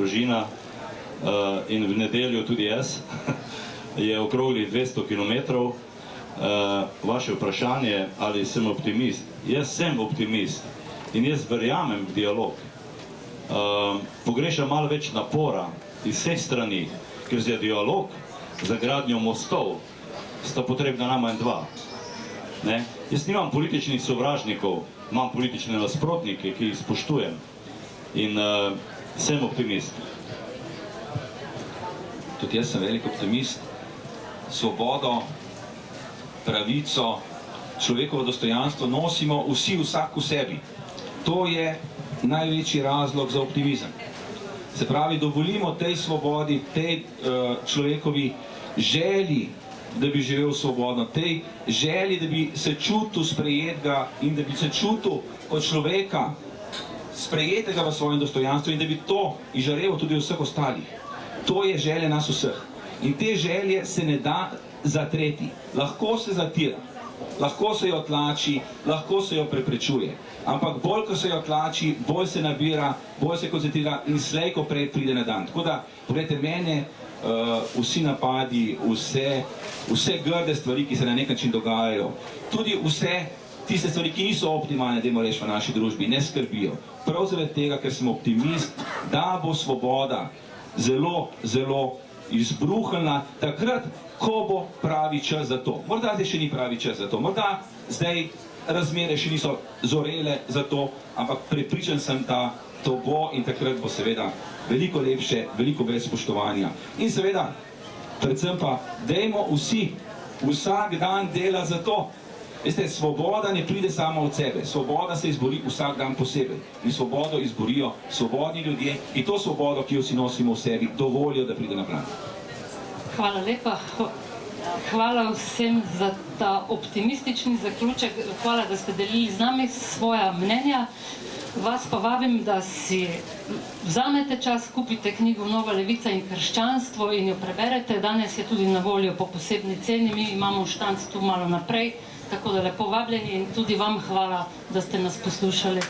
družina in v nedeljo tudi jaz, je okrogli 200 km. Vaše vprašanje, ali sem optimist. Jaz sem optimist in jaz verjamem v dialog. Pogrešam malo več napora iz vseh strani, ker za dialog, za gradnjo mostov sta potrebna najmanj dva. Jaz nimam političnih sovražnikov, imam politične nasprotnike, ki jih spoštujem in sem optimist. Tudi jaz sem velik optimist. Svobodo, pravico, človekovo dostojanstvo nosimo vsi vsak v sebi. To je največji razlog za optimizem. Se pravi, dovolimo tej svobodi, tej človekovi želji, da bi živel svobodno, tej želji, da bi se čutil sprejetega in da bi se čutil kot človeka sprejetega v svojem dostojanstvu in da bi to izžareval tudi vseh ostalih. To je želja nas vseh. In te želje se ne da zatreti. Lahko se zatira, lahko se jo tlači, lahko se jo preprečuje. Ampak bolj, ko se jo tlači, bolj se nabira, bolj se koncentrira in slej, ko prej pride na dan. Tako da, pogledajte, mene vsi napadi, vse grde stvari, ki se na nek način dogajajo, tudi vse tiste stvari, ki niso optimalne, dajmo reči, v naši družbi, ne skrbijo. Prav zaradi tega, ker sem optimist, da bo svoboda zelo, zelo izbruhnila takrat, ko bo pravi čas za to. Morda zdaj še ni pravi čas za to, morda zdaj razmere še niso zorele za to, ampak prepričan sem, da to bo in takrat bo seveda veliko lepše, veliko več spoštovanja. In seveda, predvsem pa, dajmo vsi vsak dan dela za to. Veste, svoboda ne pride samo od sebe, svoboda se izbori vsak dan posebej. In svobodo izborijo svobodni ljudje in to svobodo, ki jo si nosimo v sebi, dovolijo, da pride na plan. Hvala lepa. Hvala vsem za ta optimistični zaključek. Hvala, da ste delili z nami svoja mnenja. Vas pa vabim, da si vzamete čas, kupite knjigo Nova levica in krščanstvo in jo preberete. Danes je tudi na voljo po posebni ceni. Mi imamo štanc tu malo naprej. Tako da lepo vabljeni in tudi vam hvala, da ste nas poslušali.